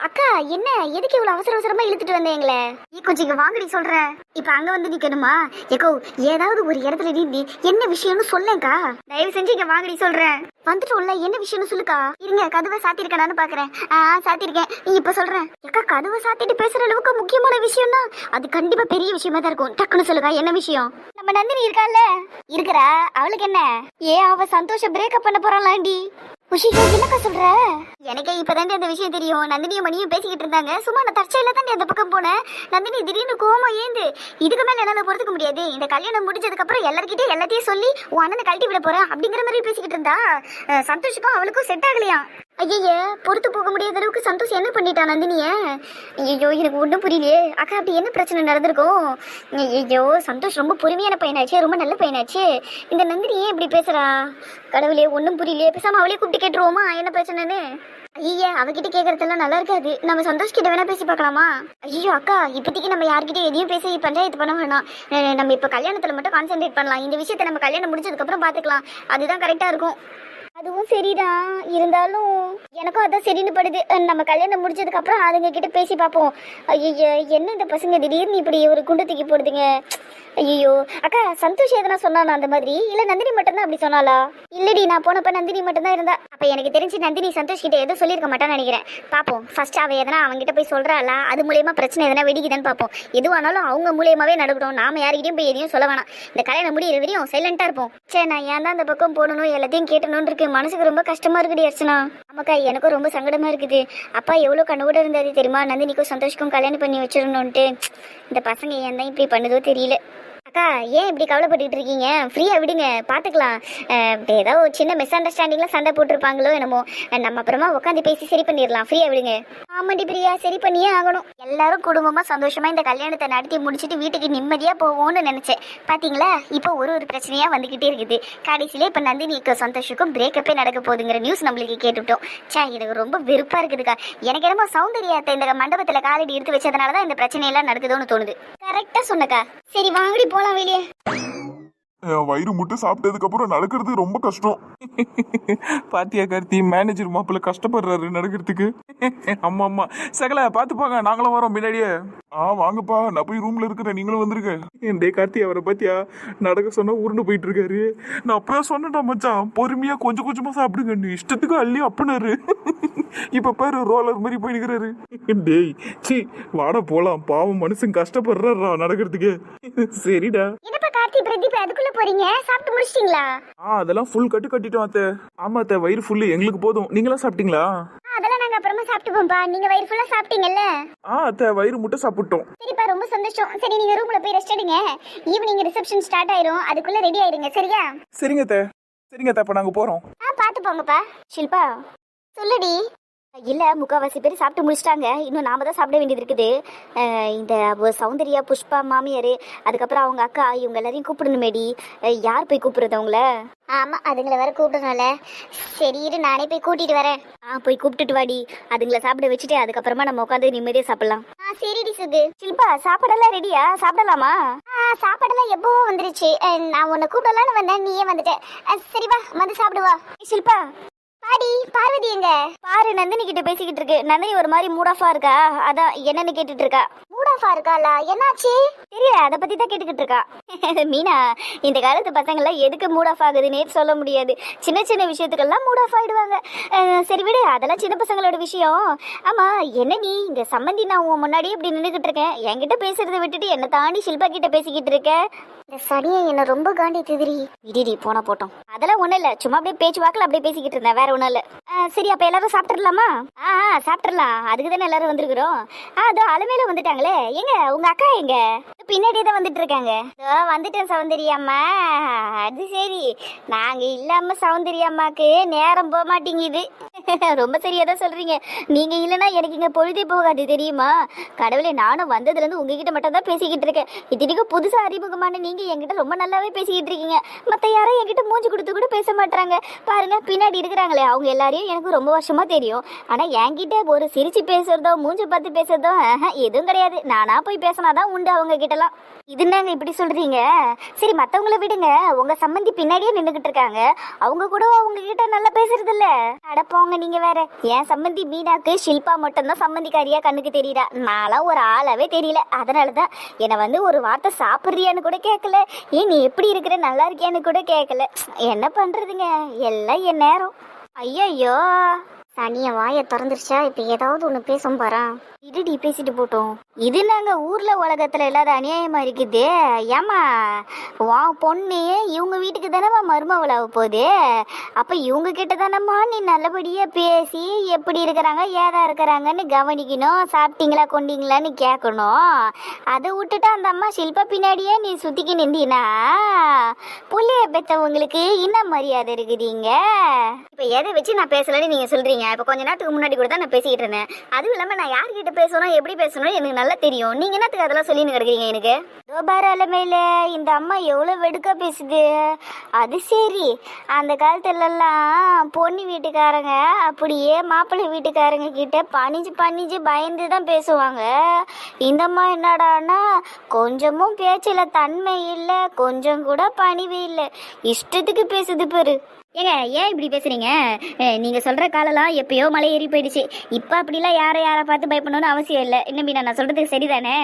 அக்கா என்ன எதுக்கு இவ்வளவு அவசர அவசரமா இழுத்துட்டு வந்தீங்களே? நீ கொஞ்சம் இங்க வாங்கடி சொல்றேன். இப்ப அங்க வந்து நிக்கணுமா? ஏக்கோ ஏதாவது ஒரு இடத்துல நீ என்ன விஷயம்னு சொல்லேங்கா. தயவு செஞ்சு இங்க வாங்கடி சொல்றேன். வந்துட்டோம்ல, என்ன விஷயம்னு சொல்லுக்கா. இருங்க, கதவை சாத்திருக்கேன்னு பாக்குறேன். சாத்திருக்கேன். நீ இப்ப சொல்றேன். ஏக்கா கதவை சாத்திட்டு பேசுற அளவுக்கு முக்கியமான விஷயம்னா அது கண்டிப்பா பெரிய விஷயமா தான் இருக்கும். டக்குன்னு சொல்லுக்கா, என்ன விஷயம்? நம்ம நந்தினி இருக்கால இருக்கிறா, அவளுக்கு என்ன? அவ சந்தோஷம் பிரேக்கப் பண்ண போறாளாண்டி. உஷிகா என்னக்கா சொல்ற? எனக்கே இப்பதாண்டி அந்த விஷயம் தெரியும். நந்தினியும் மணியும் பேசிக்கிட்டு இருந்தாங்க. சும்மா நான் தற்செயலா தாண்டி அந்த பக்கம் போனேன். நந்தினி திடீர்னு கோவமா ஏந்து இதுக்கு மேல என்னால பொறுத்துக்க முடியாது, இந்த கல்யாணம் முடிஞ்சதுக்கு அப்புறம் எல்லார்கிட்டயும் எல்லாத்தையும் சொல்லி உன் அண்ணனை கழட்டி விட போறேன் அப்படிங்கிற மாதிரி பேசிக்கிட்டு இருந்தா. சந்தோஷுக்கும் அவளுக்கும் செட் ஆகலையா. ஐய பொறுத்து போக முடியாத அளவுக்கு சந்தோஷம் என்ன பண்ணிட்டா நந்தினிய? ஐயோ எனக்கு ஒன்றும் புரியலையே. அக்கா அப்படி என்ன பிரச்சனை நடந்திருக்கும்? ஐயோ சந்தோஷ் ரொம்ப பொறுமையான பையனாச்சு, ரொம்ப நல்ல பையனாச்சு. இந்த நந்தினி ஏன் இப்படி பேசுறா? கடவுளே ஒன்றும் புரியலையே. பேசாம அவளே கூப்பிட்டு கேட்டுருவோமா என்ன பிரச்சனைன்னு? ஐயா அவகிட்ட கேட்கறதெல்லாம் நல்லா இருக்காது. நம்ம சந்தோஷ் கிட்ட வேணா பேசி பார்க்கலாமா? ஐயோ அக்கா இப்போதைக்கு நம்ம யார்கிட்டயும் எதையும் பேசி பஞ்சாயத்து பண்ண வேணாம். நம்ம இப்போ கல்யாணத்துல மட்டும் கான்சென்ட்ரேட் பண்ணலாம். இந்த விஷயத்த நம்ம கல்யாணம் முடிச்சதுக்கு அப்புறம் பாத்துக்கலாம். அதுதான் கரெக்டா இருக்கும். அதுவும் சரிதான், இருந்தாலும் எனக்கும் அதான் சரின்னு படுது. நம்ம கல்யாணம் முடிச்சதுக்கு அப்புறம் அதுங்க கிட்ட பேசி பார்ப்போம். ஐயோ என்ன இந்த பசங்க திடீர்னு இப்படி ஒரு குண்டு தூக்கி போடுதுங்க. ஐயோ அக்கா சந்தோஷ் எதனா சொன்னானா அந்த மாதிரி? இல்ல நந்தினி மட்டும்தான் அப்படி சொன்னாலா? இல்லடி நான் போனப்ப நந்தினி மட்டும்தான் இருந்தா. அப்ப எனக்கு தெரிஞ்சு நந்தினி சந்தோஷ் கிட்ட எதுவும் சொல்லியிருக்க மாட்டான்னு நினைக்கிறேன். பாப்போம் ஃபர்ஸ்ட் அவ எதனா அவங்கிட்ட போய் சொல்றாளா, அது மூலியமா பிரச்சனை எதனா வெடிக்குதான்னு பாப்போம். எதுவானாலும் அவங்க மூலியமாவே நடக்கட்டும். நாம யாருக்கிட்டையும் போய் எதையும் சொல்ல வேணாம். இந்த கல்யாணம் முடியிற வரையும் சைலண்டா இருப்போம். சே நான் ஏன் தான் அந்த பக்கம் போடணும், எல்லாத்தையும் கேட்டணும்னு இருக்கு. மனசுக்கு ரொம்ப கஷ்டமா இருக்குடி அர்ச்சனா. ஆமாக்கா எனக்கும் ரொம்ப சங்கடமா இருக்குது. அப்பா எவ்வளவு கண்ணு கூட இருந்தாரு தெரியுமா, நந்தினிக்கும் சந்தோஷுக்கும் கல்யாணம் பண்ணி வச்சிடணும்ட்டு. இந்த பசங்க ஏன் தான் இப்படி பண்ணுதோ தெரியல. அக்கா ஏன் இப்படி கவலைப்பட்டுட்டு இருக்கீங்க? ஃப்ரீயா விடுங்க, பாத்துக்கலாம். ஏதோ ஒரு சின்ன மிஸ் அண்டர்ஸ்டாண்டிங்ல சண்டை போட்டிருப்பாங்களோ என்னமோ. நம்ம அப்புறமா உட்காந்து பேசி சரி பண்ணிடலாம். ஃப்ரீயா விடுங்க. ஆமாண்டி பிரியா, சரி பண்ணியே ஆகணும். எல்லாரும் குடும்பமா சந்தோஷமா இந்த கல்யாணத்தை நடத்தி முடிச்சுட்டு வீட்டுக்கு நிம்மதியா போவோம்னு நினைச்சேன். பாத்தீங்களா இப்போ ஒரு பிரச்சனையா வந்துகிட்டே இருக்குது. கடைசியில இப்ப நந்தினிக்கும் சந்தோஷுக்கும் பிரேக்கப்பே நடக்க போகுதுங்கிற நியூஸ் நம்மளுக்கு கேட்டுவிட்டோம். சே எனக்கு ரொம்ப வெறுப்பா இருக்குதுக்கா. எனக்கு என்னமோ சௌந்தர்யத்தை இந்த மண்டபத்துல காலடி எடுத்து வச்சதுனாலதான் இந்த பிரச்சனை எல்லாம் நடக்குதோன்னு தோணுது. கரெக்டா சொன்னக்கா. சரி வாங்கடி போலாம் வெளியே. வயிறு முட்டை சாப்பிட்டதுக்கு அப்புறம் நடக்கிறது ரொம்ப கஷ்டம். பாத்தியா கார்த்தி, மேனேஜர் மாப்பிள்ள கஷ்டப்படுறாரு நடக்கிறதுக்கு. ஆமா ஆமா சகல பாத்துப்பாங்க, நாங்களும் வரோம் முன்னாடியே. வாங்கப்பா, நான் போய் ரூம்ல இருக்கிறேன், நீங்களும் வந்துருங்க. டே கார்த்தி அவரை பாத்தியா நடக்க சொன்னா உருண்டு போயிட்டு இருக்காரு. நான் அப்பவே சொன்னேன்டா மச்சான், பொறுமையா கொஞ்சம் கொஞ்சமா சாப்பிடுங்க, நீ இஷ்டத்துக்கு அள்ளி அப்படின்னாரு. இப்ப பாரு ரோலர் மாதிரி போயிருக்கிறாரு. டேய் சி வாட போலாம், பாவம் மனுஷன் கஷ்டப்படுறாரா நடக்கிறதுக்கு. சரிடா. கார்த்தி பிரதீப் அதுக்குள்ள போறீங்க? சாப்பிட்டு முடிச்சிட்டீங்களா? அதெல்லாம் ஃபுல் கட்டு கட்டிட்டோம் அத்தை. ஆமா அத்தை வயிறு ஃபுல்லு எங்களுக்கு போதும். நீங்களாம் சாப்பிட்டீங்களா? அதெல்லாம் நாங்க அப்புறமா சாப்பிட்டுப்போம்பா. நீங்க வயிறு ஃபுல்லா சாப்பிட்டீங்கல்ல? அத்தை வயிறு முட்டை சாப்பிட்டோம். சரிப்பா ரொம்ப சந்தோஷம். சரி நீங்க ரூம்ல போய் ரெஸ்ட் எடுங்க. ஈவினிங் ரிசப்ஷன் ஸ்டார்ட் ஆயிரும், அதுக்குள்ள ரெடி ஆயிருங்க சரியா? சரிங்க அத்தை. சரிங்க அத்தை, அப்ப நாங்க போறோம். பாத்து போங்கப்பா. ஷில்பா சொல்லுடி. இல்ல முக்காவாசி பேர் சாப்பிட்டு முடிச்சிட்டாங்க, இன்னும் நாம தான் சாப்பிட வேண்டியது இருக்குது. இந்த சௌந்தர்யா புஷ்பா மாமியார் அதுக்கப்புறம் அவங்க அக்கா இவங்க எல்லாரையும் கூப்பிடணுமேடி. யார் போய் கூப்பிடுறது அவங்கள? ஆமா அதுங்களை வேற கூப்பிடணும்ல. சரி இரு நானே போய் கூட்டிட்டு வரேன். போய் கூப்பிட்டுட்டு வாடி. அதுங்களை சாப்பிட வச்சுட்டு அதுக்கப்புறமா நம்ம உட்காந்து நிம்மதியா சாப்பிடலாம். சரிடி சுகு. ஷில்பா சாப்பாடெல்லாம் ரெடியா? சாப்பிடலாமா? சாப்பாடெல்லாம் எப்பவும் வந்துருச்சு. நான் உன்னை கூப்பிடலான்னு வந்தேன், நீயே வந்துட்ட. சரி வா வந்து சாப்பிடுவா. ஷில்பா பாடி பார்வதி எங்க? பாரு நந்தினி கிட்ட பேசிக்கிட்டு இருக்கு. நந்தினி ஒரு மாதிரி மூட் ஆஃபா இருக்கா, அதான் என்னன்னு கேட்டுட்டு இருக்கா. மூட் ஆஃபா இருக்காளா? என்னாச்சு தெரியல, அதை பத்தி தான் கேட்டுக்கிட்டு இருக்கா. மீனா இந்த காலத்து பசங்க எல்லாம் எதுக்கு மூட் ஆஃப் ஆகுதுன்னே சொல்ல முடியாது. சின்ன சின்ன விஷயத்துக்கெல்லாம் மூட் ஆஃப் ஆயிடுவாங்க. சரி விடு, அதெல்லாம் சின்ன பசங்களோட விஷயம். ஆமா என்ன நீ இந்த சம்மந்தி நான் உன் முன்னாடியே இப்படி நின்றுகிட்டு இருக்கேன், என்கிட்ட பேசுறதை விட்டுட்டு என்ன தாண்டி ஷில்பா கிட்ட பேசிக்கிட்டு இருக்க? இந்த சனியை என்ன ரொம்ப காண்டி திதிரி. விடிடி போன போட்டோம். அதெல்லாம் ஒண்ணும் இல்ல, சும்மா அப்படியே பேச்சு வாக்கில் அப்படியே பேசிக்கிட்டு இருந்தேன், வேற ஒண்ணும் இல்ல. சரி அப்ப எல்லாரும் சாப்பிட்டுடலாமா? சாப்பிட்டுடலாம், அதுக்கு தானே எல்லாரும் வந்திருக்கிறோம். அதோ அலமேல வந்துட்டாங்களே. எங்க உங்க அக்கா எங்க? பின்னாடியே தான் வந்துட்டு இருக்காங்க. வந்துட்டேன் சௌந்தர்யாம்மா. அது சரி, நாங்க இல்லாம சௌந்தர்யாம்மாக்கு நேரம் போக மாட்டேங்குது. ரொம்ப சரியா தான் சொல்றீங்க. நீங்க இல்லைன்னா எனக்கு இங்க பொழுதே போகாது தெரியுமா? கடவுளே, நானும் வந்ததுல இருந்து உங்ககிட்ட மட்டும் தான் பேசிக்கிட்டு இருக்கேன். இதுக்கு புதுசா அறிமுகமான நீங்க என்கிட்ட ரொம்ப நல்லாவே பேசிக்கிட்டு இருக்கீங்க. மத்த யாரும் என்கிட்ட மூஞ்சி கொடுத்து கூட பேச மாட்டாங்க. பாருங்க பின்னாடி இருக்கிறாங்களே, அவங்க எல்லாரையும் எனக்கு ரொம்ப வருஷமா தெரியும். ஆனா என்கிட்ட ஒரு சிரிச்சு பேசுறதோ மூஞ்சி பார்த்து பேசுறதோ எதுவும் கிடையாது. கிடையாது. நானா போய் பேசினாதான் உண்டு அவங்க கிட்டலாம். இது என்னங்க இப்படி சொல்றீங்க? சரி மத்தவங்கள விடுங்க, உங்க சம்மந்தி பின்னாடியே நின்னுகிட்டு இருக்காங்க, அவங்க கூட அவங்க கிட்ட நல்லா பேசுறது இல்ல. அடப்போங்க நீங்க வேற. என் சம்மந்தி மீனாக்கு ஷில்பா மட்டும்தான் சம்மந்திக்காரியா கண்ணுக்கு தெரியுறா. நான்லாம் ஒரு ஆளாவே தெரியல. அதனாலதான் என்னை வந்து ஒரு வார்த்தை சாப்பிட்றியான்னு கூட கேட்கல, ஏன் நீ எப்படி இருக்கிற நல்லா இருக்கியான்னு கூட கேட்கல. என்ன பண்றதுங்க, எல்லாம் என் நேரம். ஐயோ சனிய வாயை திறந்துருச்சா, இப்ப ஏதாவது ஒண்ணு பேசும் பாரா. இருடி பேசிட்டு போட்டோம். இது நாங்க ஊர்ல உலகத்துல இல்லாத அநியாயமா இருக்குது. ஏமா உன் பொண்ணு இவங்க வீட்டுக்கு தானேம்மா மருமவளாக போகுது. அப்ப இவங்க கிட்ட தானம்மா நீ நல்லபடியா பேசி எப்படி இருக்கிறாங்க ஏதா இருக்கிறாங்கன்னு கவனிக்கணும், சாப்பிட்டீங்களா கொண்டீங்களான்னு கேட்கணும். அதை விட்டுட்டு அந்த அம்மா ஷில்பா பின்னாடியே நீ சுத்திக்கி நின்றீனா புள்ளைய பெற்றவங்களுக்கு என்ன மரியாதை இருக்குதுங்க? இப்ப எதை வச்சு நான் பேசலன்னு நீங்க சொல்றீங்க? இப்ப கொஞ்ச நேரத்துக்கு முன்னாடி கூட தான் நான் பேசிக்கிட்டு இருந்தேன். அதுவும் இல்லாம நான் யார்கிட்ட பேசணும் எப்படி பேசணும் எனக்கு நல்லா தெரியும். நீங்க என்னத்துக்கு அதெல்லாம் சொல்லி கிடக்குறீங்க எனக்கு? அலமையில இந்த அம்மா எவ்வளவு வெடுக்கா பேசுது. அது சரி, அந்த காலத்துல எல்லாம் பொண்ணு வீட்டுக்காரங்க அப்படியே மாப்பிள்ளை வீட்டுக்காரங்க கிட்ட பணிஞ்சு பணிஞ்சு பயந்து தான் பேசுவாங்க. இந்த அம்மா என்னடான்னா கொஞ்சமும் பேச்சுல தன்மை இல்லை, கொஞ்சம் கூட பணிவு இல்லை, இஷ்டத்துக்கு பேசுது பாரு. ஏங்க ஏன் இப்படி பேசுறீங்க? நீங்க சொல்ற காலெல்லாம் எப்பயோ மலை ஏறி போயிடுச்சு. இப்ப அப்படிலாம் யாரை பார்த்து பயப்படணும்னு அவசியம் இல்லை. இன்னும் நான் சொல்றதுக்கு சரிதானே?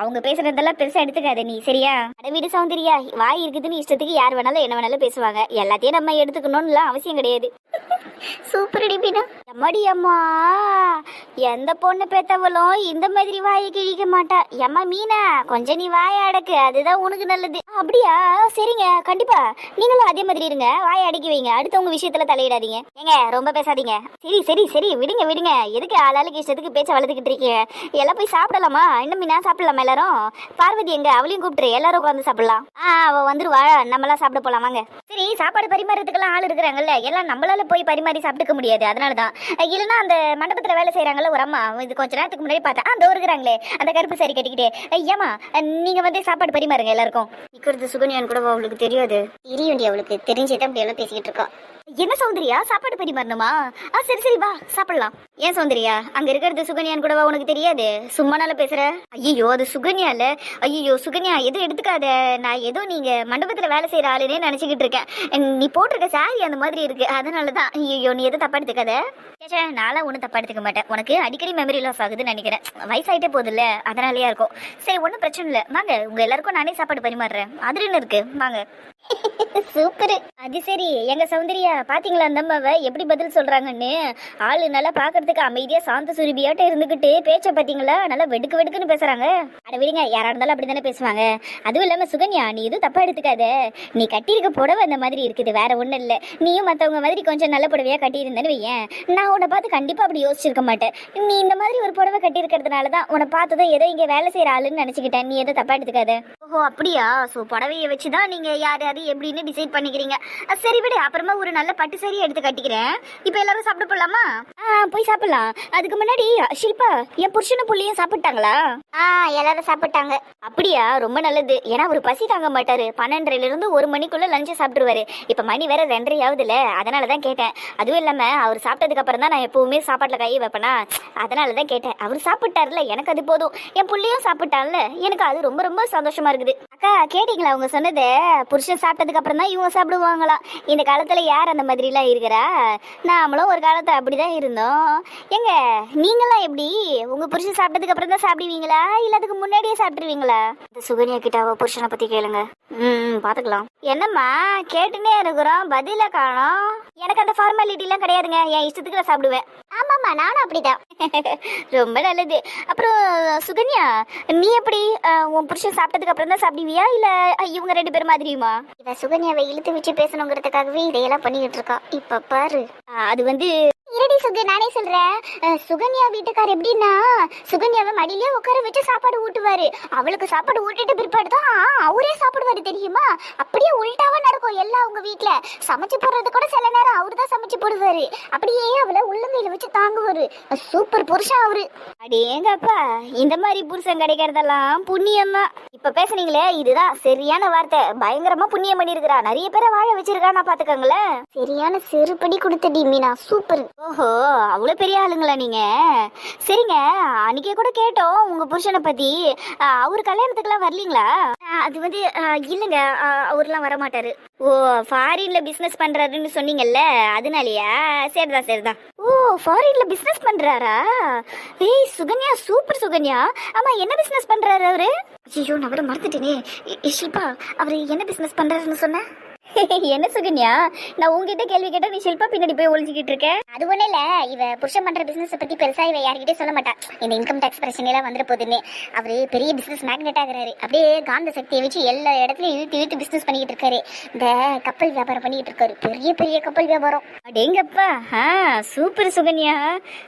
அவங்க பேசுறதெல்லாம் பெருசா எடுத்துக்காத நீ, சரியா? அடவீடு சௌந்தர்யா, வாய் இருக்குதுன்னு இஷ்டத்துக்கு யார் வேணாலும் என்ன வேணாலும் பேசுவாங்க. எல்லாத்தையும் நம்ம எடுத்துக்கணும்னு அவசியம் கிடையாது. சூப்பர் அடிப்பினா எம்மாடி அம்மா, எந்த பொண்ணு பெத்தவளும் இந்த மாதிரி வாயை கிழிக்க மாட்டா. எம்மா மீனா, கொஞ்சம் நீ வாயை அடக்கு, அதுதான் உனக்கு நல்லது. அப்படியா? சரிங்க, கண்டிப்பா நீங்களும் அதே மாதிரி இருங்க, வாயை அடக்கி வைங்க, அடுத்தவங்க விஷயத்துல தலையிடாதீங்க. ஏங்க ரொம்ப பேசாதீங்க. சரி சரி சரி, விடுங்க விடுங்க, எதுக்கு ஆளாளுக்கு இஷ்டத்துக்கு பேச்ச வளர்த்துக்கிட்டு இருக்கீங்க? எல்லாம் போய் சாப்பிடலாமா? இன்னும் மீனா சாப்பிடலாமா எல்லாரும்? பார்வதி எங்க? அவளையும் கூப்பிட்டு எல்லாரும் உட்காந்து சாப்பிடலாம். அவ வந்துருவா, நம்மளாம் சாப்பிட போலாம் வாங்க. சரி, சாப்பாடு பரிமாறதுக்கெல்லாம் ஆள் இருக்கிறாங்கல்ல, எல்லாம் நம்மளால போய் பரிமாறி சாப்பிட்டுக்க முடியாது. அதனாலதான். இல்லைன்னா அந்த மண்டபத்துல வேலை செய்யறாங்கல்ல ஒரு அம்மா, இது கொஞ்ச நேரத்துக்கு முன்னாடி பார்த்தா அந்த இருக்கிறாங்களே அந்த கருப்பு சாரி கட்டிக்கிட்டு, ஐயாமா நீங்க வந்து சாப்பாடு பரிமாறுங்க எல்லாருக்கும். நிக்கிறது சுகன்யான்னு கூட அவளுக்கு தெரியாது. தெரிய அவளுக்கு தெரிஞ்சதான் அப்படி எல்லாம் பேசிக்கிட்டு இருக்கா. என்ன சௌந்தர்யா, சாப்பாடு பரிமாறணுமா? சரி சரி வா சாப்பிடலாம். ஏன் சௌந்தர்யா, அங்க இருக்கிறது சுகன்யான்னு கூடவா உனக்கு தெரியாது? சும்மா நாள பேசுற. ஐயோ அது சுகன்யா இல்ல. ஐயோ சுகன்யா எதுவும் எடுத்துக்காத. நான் ஏதோ நீங்க மண்டபத்துல வேலை செய்யற ஆளுனே நினைச்சுக்கிட்டு இருக்கேன். நீ போட்டிருக்க சாரி அந்த மாதிரி இருக்கு, அதனாலதான். ஐயோ நீ எதுவும் தப்பா எடுத்துக்காத. நான்லாம் ஒன்றும் தப்பா எடுத்துக்க மாட்டேன். உனக்கு அடிக்கடி மெமரி லாஸ் ஆகுதுன்னு நினைக்கிறேன். வயசாயிட்டே போகுதுல்ல, அதனாலயா இருக்கும். சரி ஒன்றும் பிரச்சனை இல்லை, வாங்க உங்க எல்லாருக்கும் நானே சாப்பாடு பரிமாறுறேன். அதுல என்ன இருக்கு, வாங்க. சூப்பர். அது சரி, எங்க சௌந்தர்யா பாத்தீங்களா அந்த அம்மாவை எப்படி பதில் சொல்றாங்கன்னு? ஆளு நல்லா பாக்குறதுக்கு அமைதியா சாந்த சுருபியாட்ட இருந்துகிட்டு பேச்ச பாத்தீங்களா, நல்லா வெடுக்கு வெடுக்குன்னு பேசுறாங்க. அட விடுங்க, யாரா இருந்தாலும் அப்படித்தானே பேசுவாங்க. அதுவும் இல்லாம சுகன்யா, நீ எதுவும் தப்பா எடுத்துக்காத. நீ கட்டியிருக்க புடவை அந்த மாதிரி இருக்குது, வேற ஒண்ணும் இல்ல. நீயும் மத்தவங்க மாதிரி கொஞ்சம் நல்ல புடவையா கட்டியிருந்தேன்னு வையேன், நான் உன்னை பார்த்து கண்டிப்பா அப்படி யோசிச்சிருக்க மாட்டேன். நீ இந்த மாதிரி ஒரு புடவை கட்டியிருக்கிறதுனாலதான் உன்னை பார்த்ததும் ஏதோ இங்க வேலை செய்யற ஆளுன்னு நினைச்சுக்கிட்டேன். நீ எதுவும் தப்பா எடுத்துக்காத. ஓஹோ அப்படியா? சோ புடவையை வச்சுதான் நீங்க யார் யாரு எப்படின்னு டிசைட் பண்ணிக்கிறீங்க. சரி விடு, அப்புறமா ஒரு நல்ல பட்டு சாரி எடுத்து கட்டிக்கிறேன். இப்ப எல்லாரும் சாப்பிட போலாமா? போய் சாப்பிடலாம். அதுக்கு முன்னாடி ஷில்பா, என் புருஷனும் புள்ளியும் சாப்பிட்டாங்களா? எல்லாரும் சாப்பிட்டாங்க. அப்படியா? ரொம்ப நல்லது. ஏன்னா ஒரு பசி தாங்க மாட்டாரு. 12:30 இருந்து 1 மணிக்குள்ள லஞ்சு சாப்பிட்டுருவாரு. இப்ப மணி வேற 2:30 ஆகுதுல்ல, அதனாலதான் கேட்டேன். அதுவும் இல்லாம அவர் சாப்பிட்டதுக்கு அப்புறம் தான் நான் எப்பவுமே சாப்பாட்டுல கை வைப்பேனா, அதனாலதான் கேட்டேன். அவர் சாப்பிட்டாருல, எனக்கு அது போதும். என் புள்ளியும் சாப்பிட்டான்ல, எனக்கு அது ரொம்ப ரொம்ப சந்தோஷமா இருக்குது. அக்கா கேட்டீங்களா அவங்க சொன்னது? புருஷன் சாப்பிட்டதுக்கு அப்புறம் தான் இவங்க சாப்பிடுவாங்களாம். இந்த காலத்துல யார் அந்த மாதிரி எல்லாம் இருக்கிறா? நாமளும் ஒரு காலத்துல அப்படிதான் இருந்தோம். எங்க நீங்களாம் எப்படி? உங்க புருஷன் சாப்பிட்டதுக்கு அப்புறம் தான் சாப்பிடுவீங்களா, இல்ல அதுக்கு முன்னாடியே சாப்பிட்டுருவீங்களா? சுகன்யா கிட்ட அவ புருஷனை பத்தி கேளுங்க. பாத்துக்கலாம். என்னம்மா கேட்டுனே இருக்கிறோம், பதில காணோம். எனக்கு அந்த ஃபார்மாலிட்டி எல்லாம் கிடையாதுங்க, என் இஷ்டத்துக்கு நான் சாப்பிடுவேன். ஆமாம்மா நானும் அப்படிதான். ரொம்ப நல்லது. அப்புறம் சுகன்யா, நீ எப்படி உன் புருஷன் சாப்பிட்டதுக்கு அப்புறம் தான் சாப்பிடுவியா, இல்ல இவங்க 2 பேரும் மாதிரியுமா? இவ சுகன்யாவை இழுத்து வச்சு பேசணுங்கிறதுக்காகவே இதையெல்லாம் பண்ணிக்கிட்டு இருக்கா. இப்ப பாரு, அது வந்து இருடி சுகு, நானே சொல்றேன். சுகன்யா வீட்டுக்கார் எப்படின்னா, சுகன்யாவை மடியிலே உட்கார வச்சு சாப்பாடு ஊட்டுவாரு. அவளுக்கு சாப்பாடு ஊட்டிட்டு பிற்பாடு தான் அவரே சாப்பிடுவாரு, தெரியுமா? அப்படியே உள்டாவா நடக்கும் எல்லாம் அவங்க வீட்டுல. சமைச்சு போடுறது கூட சில நேரம் அவரு தான் சமைச்சு போடுவாரு. அப்படியே அவளை உள்ளங்கையில வச்சு தாங்குவாரு. சூப்பர் புருஷன் அவரு. அடேங்கப்பா, இந்த மாதிரி புருஷன் கிடைக்கிறதெல்லாம் புண்ணியம் தான். இப்ப பேசுனீங்களே, இதுதான் சரியான வார்த்தை. பயங்கரமா புண்ணியம் பண்ணி இருக்கிறா. நிறைய பேரை வாழ வச்சிருக்கா, நான் பாத்துக்கங்களேன். சரியான செருப்படி கொடுத்தடி மீனா, சூப்பர். ஓஹோ, அவ்வளோ பெரிய ஆளுங்களா நீங்க? சரிங்க, அன்னைக்கே கூட கேட்டோம் உங்க புருஷனை பத்தி. அவர் கல்யாணத்துக்குலாம் வரலீங்களா? அது வந்து இல்லைங்க, அவர்லாம் வரமாட்டாரு. ஓ, ஃபாரின்ல பிசினஸ் பண்றாருன்னு சொன்னீங்கல்ல, அதனாலயா? சரிதான் சரிதான். ஓ, ஃபாரின்ல பிசினஸ் பண்றாரா? ஏய் சுகன்யா, சூப்பர் சுகன்யா. ஆமா, என்ன பிசினஸ் பண்றாரு அவரு? ஐயோ, நான் கூட மறந்துட்டேனே. ஷில்பா, அவரு என்ன பிசினஸ் பண்றாருன்னு சொன்ன? என்ன சுகன்யா, நான் உங்ககிட்ட கேள்வி கேட்டா நீ ஷில்பா பின்னாடி போய் ஒளிஞ்சிக்கிட்டு இருக்க. அது ஒண்ணு இல்ல, இவ புருஷன் பண்ற பிசினஸ் பத்தி பெருசா இவ யார்கிட்டயும் சொல்ல மாட்டா. இந்த இன்கம் டாக்ஸ் பிரச்சனை எல்லாம் வந்துட போகுதுன்னு. அவரு பெரிய பிசினஸ் மேக்னெட் ஆகுறாரு. அப்படியே காந்த சக்தியை வச்சு எல்லா இடத்துலயும் இழுத்து இழுத்து பிசினஸ் பண்ணிக்கிட்டு இருக்காரு. இந்த கப்பல் வியாபாரம் பண்ணிக்கிட்டு இருக்காரு, பெரிய பெரிய கப்பல் வியாபாரம். அடேங்கப்பா, சூப்பர் சுகன்யா,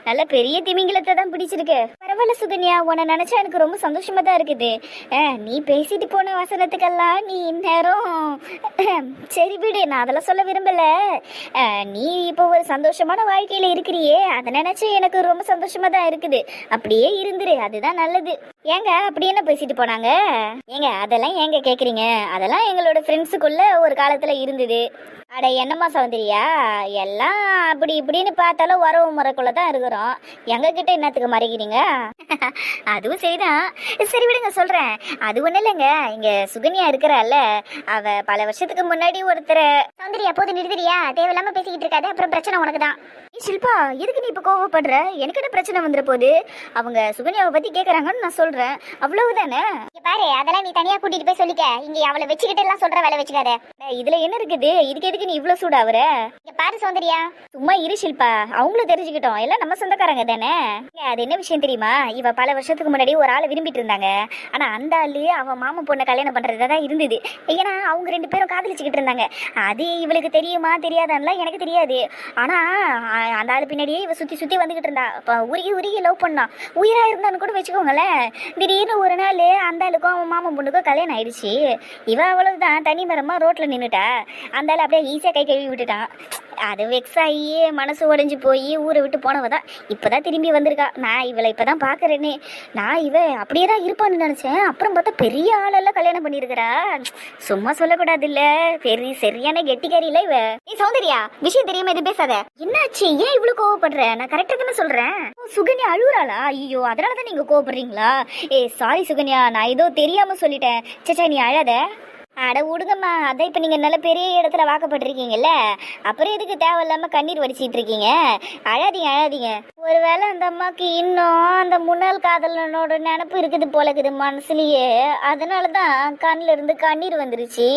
நல்ல பெரிய திமிங்கலத்தை தான் பிடிச்சிருக்கு. பரவாயில்ல சுகன்யா, உன்னை நினைச்சா எனக்கு ரொம்ப சந்தோஷமா தான் இருக்குது. நீ பேசிட்டு போன வசனத்துக்கெல்லாம் நீ இந்நேரம் சரி விடு, நான் அதெல்லாம் சொல்ல விரும்பல. நீ இப்போ ஒரு சந்தோஷமான வாழ்க்கையில இருக்கிறியே, அதை நினைச்சு எனக்கு ரொம்ப சந்தோஷமா தான் இருக்குது. அப்படியே இருந்துரு, அதுதான் நல்லது. ஏங்க அப்படி என்ன பேசிட்டு போனாங்க? ஏங்க அதெல்லாம் ஏங்க கேக்குறீங்க? அதெல்லாம் எங்களோட ஃப்ரெண்ட்ஸுக்குள்ள ஒரு காலத்துல இருந்தது. அட என்னம்மா சௌந்தரியா, எல்லாம் அப்படி இப்படின்னு பார்த்தாலும் உறவு முறைக்குள்ள தான் இருக்கிறோம். எங்க கிட்ட என்னத்துக்கு மறைக்கிறீங்க? அதுவும் சரிதான். சரி விடுங்க, சொல்றேன். அது ஒண்ணு இல்லைங்க, இங்க சுகன்யா இருக்கிறாள், அவ பல வருஷத்துக்கு முன்னாடி ஒருத்தர். சௌந்தரியா, போது நிறுத்துறியா? தேவையில்லாம பேசிக்கிட்டு இருக்காது, அப்புறம் பிரச்சனை உனக்கு தான். ஷில்பா, எதுக்கு நீ இப்ப கோவப்படுற? எனக்கு என்ன பிரச்சனை வந்துட போகுது? அவங்க சுகன்யாவை பத்தி கேக்குறாங்கன்னு நான் சொல்றேன், அவ்வளவுதானே. பாரு, அதெல்லாம் நீ தனியா கூட்டிட்டு போய் சொல்லிக்க. இங்க அவளை வச்சுக்கிட்டு எல்லாம் சொல்ற வேலை வச்சுக்காத. இதுல என்ன இருக்குது? இதுக்கு எதுக்கு நீ இவ்வளவு சூடாவற? பாரு சௌந்தரியா, சும்மா இரு ஷில்பா, அவங்களும் தெரிஞ்சுக்கிட்டோம், எல்லாம் நம்ம சொந்தக்காரங்க தானே. அது என்ன விஷயம் தெரியுமா? இவ பல வருஷத்துக்கு முன்னாடி ஒரு ஆளை விரும்பிட்டு இருந்தாங்க. ஆனா அந்த ஆளு அவன் மாமன் பொண்ணை கல்யாணம் பண்றதுதான் இருந்தது. ஏன்னா அவங்க 2 பேரும் காதலிச்சுக்கிட்டு இருந்தாங்க. அது இவளுக்கு தெரியுமா தெரியாதான்லாம் எனக்கு தெரியாது. ஆனா அந்த ஆளு பின்னாடியே இவ சுத்தி சுத்தி வந்துகிட்டு இருந்தா. உருகி உருகி லவ் பண்ணா. உயிரா இருந்தான்னு கூட வச்சுக்கோங்களேன். திடீர்னு ஒரு நாள் அந்த ஆளுக்கும் அவன் மாமன் பொண்ணுக்கும் கல்யாணம் ஆயிடுச்சு. இவ அவ்வளவுதான் தனி மரமா ரோட்ல நின்னுட்டா. அந்த ஆளு அப்படியே ஈஸியா கை கழுவி விட்டுட்டான். அது வெக்ஸ் ஆகி மனசு உடைஞ்சு போய் ஊரை விட்டு போனவ தான் இப்பதான் திரும்பி வந்திருக்கா. நான் இவளை இப்பதான் பாக்குறேன்னு. நான் இவ அப்படியே தான் இருப்பான்னு நினைச்சேன். அப்புறம் பார்த்தா பெரிய ஆளெல்லாம் கல்யாணம் பண்ணிருக்கிறா. சும்மா சொல்லக்கூடாது இல்ல, பெரிய சரியான கெட்டிக்காரி இல்ல இவ. நீ சௌந்தர்யா, விஷயம் தெரியாம இது பேசாத. என்னாச்சு? ஏன் இவ்வளவு கோவப்படுற? நான் கரெக்டா தானே சொல்றேன். சுகன்யா அழுகுறாளா? ஐயோ, அதனாலதான் நீங்க கோவப்படுறீங்களா? சாரி சுகன்யா, நான் ஏதோ தெரியாம சொல்லிட்டேன். சச்சா, நீ அழாத. அட விடுங்கம்மா, அதான் இப்போ நீங்கள் நல்ல பெரிய இடத்துல வாக்கப்பட்டிருக்கீங்கல்ல, அப்புறம் எதுக்கு தேவையில்லாமல் கண்ணீர் வடிச்சிட்டு இருக்கீங்க? அழாதீங்க அழாதீங்க. ஒருவேளை அந்த அம்மாவுக்கு இன்னும் அந்த முன்னாள் காதலனோட நினப்பு இருக்குது போல இருக்குது மனசுலயே, அதனால தான் கண்ணில் இருந்து கண்ணீர் வந்துருச்சு.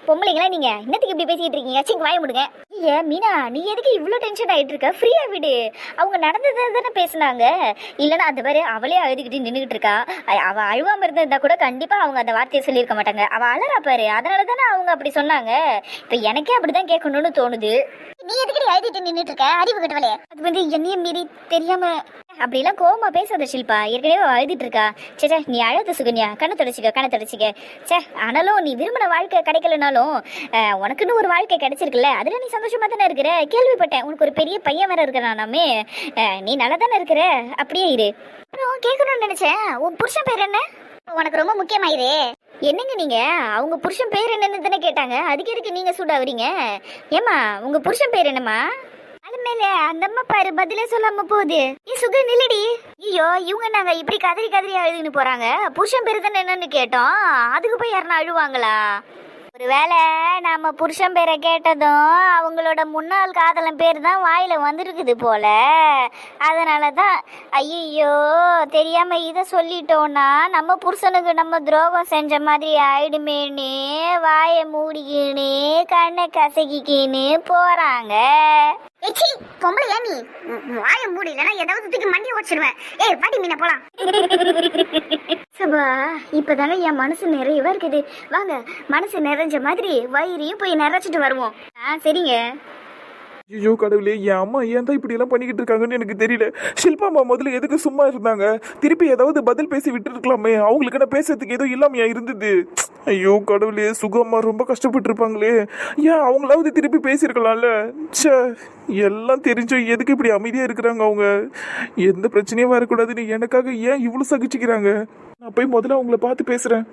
பொம்பளைங்களா நீங்க என்னத்துக்கு இப்படி பேசிட்டு இருக்கீங்க? சிங்க வாய முடுங்க. ஐயா மீனா, நீ எதுக்கு இவ்வளோ டென்ஷன் ஆயிட்டு இருக்க? ஃப்ரீயா விடு. அவங்க நடந்ததை தானே பேசினாங்க. இல்லைன்னா அந்த மாதிரி அவளே அழுதுகிட்டு நின்றுகிட்டு இருக்கா. அவள் அழுவாம இருந்திருந்தா கூட கண்டிப்பாக அவங்க அந்த வார்த்தையை சொல்லியிருக்க மாட்டாங்க. அவள் அழறா பாரு, அதனால தானே அவங்க அப்படி சொன்னாங்க. இப்ப எனக்கே அப்படிதான் கேட்கணும்னு தோணுது. நீ எதுக்கு எழுதிட்டு நின்றுட்டு இருக்க? அறிவு கட்டவளே. அது வந்து என்னையும் மீறி தெரியாம அப்படிலாம் கோவமா பேசாத ஷில்பா, ஏற்கனவே அழுதுட்டு இருக்கா. சே, நீ அழகு சுகன்யா, கண்ணை தொடச்சிக்க. சே, ஆனாலும் நீ விரும்பின வாழ்க்கை கிடைக்கலனாலும் உனக்குன்னு ஒரு வாழ்க்கை கிடைச்சிருக்குல்ல, அதுல நீ சந்தோஷமா தானே இருக்கிற. கேள்விப்பட்டேன் உனக்கு ஒரு பெரிய பையன் வேற இருக்கிறானாமே. நீ நல்லா தானே இருக்கிற, அப்படியே இரு. அப்புறம் கேட்கணும்னு நினைச்சேன், உன் புருஷன் பேர் என்ன? உனக்கு ரொம்ப முக்கியமாயிரு. என்னங்க நீங்க, அவங்க புருஷன் பேர் என்னன்னு தானே கேட்டாங்க, அதுக்கு எதுக்கு நீங்க சூடாவறீங்க? ஏமா, உங்க புருஷன் பேர் என்னம்மா? அது மேல அந்த அம்மா பாரு பதிலே சொல்லாம போகுது. சுக நில்லடி. ஐயோ, இவங்க நாங்க இப்படி கதறி கதறி அழுதுன்னு போறாங்க. புருஷன் பேரு தானே என்னன்னு கேட்டோம், அதுக்கு போய் யாருன்னா அழுவாங்களா? ஒருவேளை நாம புருஷன் பேரை கேட்டதும் அவங்களோட முன்னாள் காதலன் பேர் தான் வாயில வந்துருக்குது போல. அதனாலதான் ஐயோ தெரியாம இதை சொல்லிட்டோம்னா நம்ம புருஷனுக்கு நம்ம துரோகம் செஞ்ச மாதிரி ஆயிடுமேன்னு வாயை மூடிக்கின்னு கண்ணை கசக்கிக்கின்னு போறாங்க. பொம்பளையா நீ? வாயை மூடிலன்னா ஏதாவது தூக்கி மண்டி ஓடிச்சிருவேன். ஏய் பாட்டி மீனா போலாம். சபா, இப்பதானே என் மனசு நிறையவா இருக்குது. வாங்க, மனசு நிறைஞ்ச மாதிரி வயிறையும் போய் நிறைச்சிட்டு வருவோம். சரிங்க. ஐயோ கடவுளே, என் அம்மா ஏன் தான் இப்படி எல்லாம் பண்ணிக்கிட்டு இருக்காங்கன்னு எனக்கு தெரியல. ஷில்பா அம்மா முதல்ல எதுக்கு சும்மா இருந்தாங்க? திருப்பி ஏதாவது பதில் பேசி விட்டு இருக்கலாமே, அவங்களுக்கு என்ன பேசுறதுக்கு ஏதோ இல்லாமையா இருந்தது? ஐயோ கடவுளே, சுகம்மா ரொம்ப கஷ்டப்பட்டு இருப்பாங்களே, ஏன் அவங்களாவது திருப்பி பேசியிருக்கலாம்ல. சே, எல்லாம் தெரிஞ்சோம் எதுக்கு இப்படி அமைதியா இருக்கிறாங்க அவங்க? எந்த பிரச்சனையும் வரக்கூடாதுன்னு எனக்காக ஏன் இவ்வளவு சகிச்சுக்கிறாங்க? நான் போய் முதல்ல அவங்கள பார்த்து பேசுறேன்.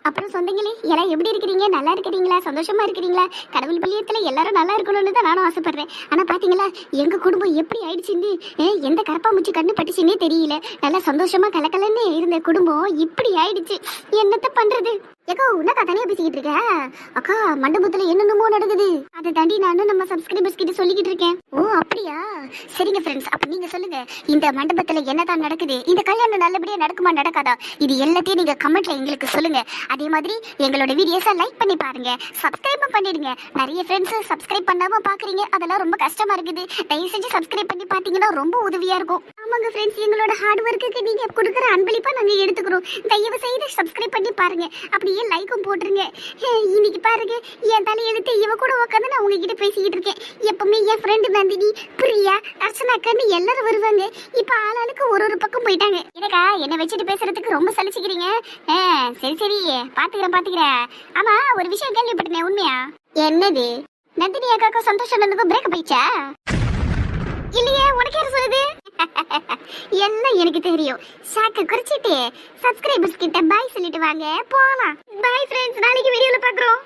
அப்புறம் சொந்தங்களே எல்லாம் எப்படி இருக்கிறீங்க? நல்லா இருக்கிறீங்களா? சந்தோஷமா இருக்கிறீங்களா? கடவுள் பிள்ளையத்துல எல்லாரும் நல்லா இருக்கணும்னு தான் நானும் ஆசைப்படுறேன். ஆனா பாத்தீங்களா எங்க குடும்பம் எப்படி ஆயிடுச்சுன்னு எந்த கரப்பாம்பூச்சி கண்ணு பட்டுச்சுன்னே தெரியல. நல்லா சந்தோஷமா கலக்கலன்னு இருந்த குடும்பம் இப்படி ஆயிடுச்சு. என்னத்த பண்றது? ஏக்கோ உன்னக்கா தனியா பேசிக்கிட்டு இருக்க? அக்கா மண்டபத்துல என்னென்னமோ நடக்குது. அதை தாண்டி நானும் நம்ம சப்ஸ்கிரைபர்ஸ் கிட்ட சொல்லிக்கிட்டு இருக்கேன். ஓ அப்படியா? சரிங்க ஃப்ரெண்ட்ஸ், அப்ப நீங்க சொல்லுங்க, இந்த மண்டபத்துல என்னதான் நடக்குது? இந்த கல்யாணம் நல்லபடியா நடக்குமா நடக்காதா? இது எல்லாத்தையும் நீங்க கமெண்ட்ல எங்களுக்கு சொல்லுங்க. அதே மாதிரி எங்களோட வீடியோஸை லைக் பண்ணி பாருங்க, சப்ஸ்கிரைப் பண்ணிடுங்க. நிறைய ஃப்ரெண்ட்ஸ் சப்ஸ்கிரைப் பண்ணாம பாக்குறீங்க, அதெல்லாம் ரொம்ப கஷ்டமா இருக்குது. தயவு செஞ்சு சப்ஸ்கிரைப் பண்ணி பாத்தீங்கன்னா ரொம்ப உதவியா இருக்கும். ஆமாங்க ஃப்ரெண்ட்ஸ், எங்களோட ஹார்ட் ஒர்க்குக்கு நீங்க கொடுக்குற அன்பளிப்பா நாங்க எடுத்துக்கிறோம். தயவு செய்து சப்ஸ்கிரைப் பண்ணி பாருங்க, அப்படியே லைக்கும் போட்டுருங்க. இன்னைக்கு பாருங்க என் தலை எழுத்து இவ கூட உட்காந்து நான் உங்ககிட்ட பேசிக்கிட்டு இருக்கேன். எப்பவுமே என் ஃப்ரெண்டு நந்தினி, பிரியா, அர்ச்சனாக்கன்னு எல்லாரும் வருவாங்க. இப்ப ஆளாளுக்கு ஒரு பக்கம் போயிட்டாங்க. எனக்கா என்ன வச்சுட்டு பேசுறதுக்கு ரொம்ப சலிச்சுக்கிறீங்க. சரி சரி பாத்துக்கிறேன். ஆமா ஒரு விஷயம் கேள்விப்பட்டேன், உண்மையா? என்னது? நந்தினி அக்காக்கும் சந்தோஷம் நடந்ததும் பிரேக்கப் ஆயிடுச்சா? இல்லையே, உனக்கு யாரு சொல்லுது? எல்லாம் எனக்கு தெரியும். ஷாக்க குறைச்சிட்டு சப்ஸ்கிரைபர்ஸ் கிட்ட பாய் சொல்லிட்டு வாங்க, போலாம். பாய் ஃப்ரெண்ட்ஸ், நாளைக்கு வீடியோல பாக்குறோம்.